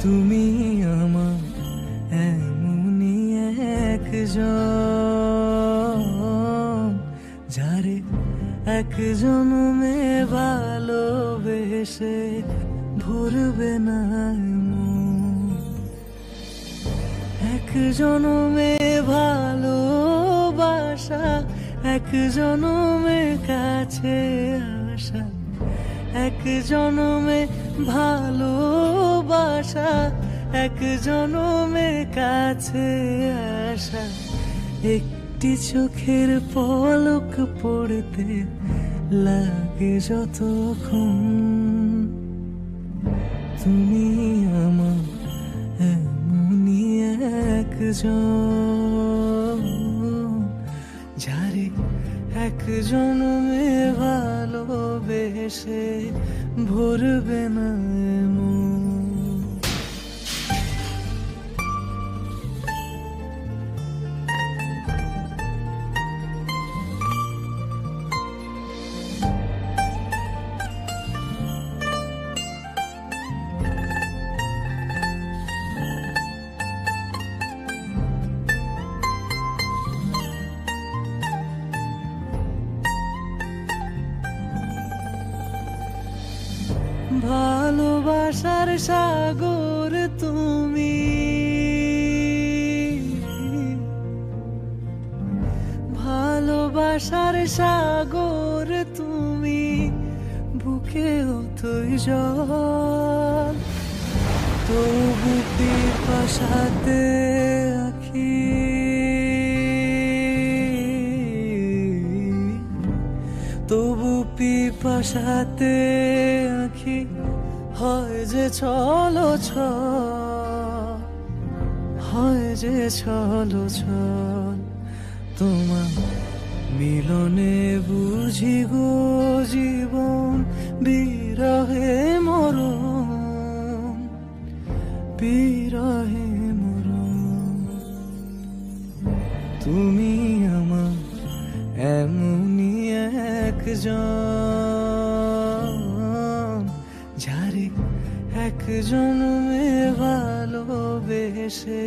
তুমি আমার এমনই একজন, যারে এক জনমে ভালোবেসে ভরবে না মন। এক জনমে ভালোবাসা, এক জনমে কাছে আসা, এক জনমে ভালোবাসা, এক জনমে কাছে আসা। একটি চোখের পলক পড়তে লাগে যতক্ষণ, তুমি আমার এমনই একজন, যারে এক জনমে ভালোবেসে ভরবে না মন। ভালোবাসার সাগর তুমি, ভালোবাসার সাগর তুমি, বুকে অথই জল, তবু পিপাসাতে আখি, তবু পিপাসাতে আখি হয় যে চলো ছল, হয় যে চলো ছল। তোমার মিলনে বুঝি গো জীবন বিরহে মরণ, বিরহে মরণ। তুমি আমার এমনই একজন, যারে এক জনমে ভালোবেসে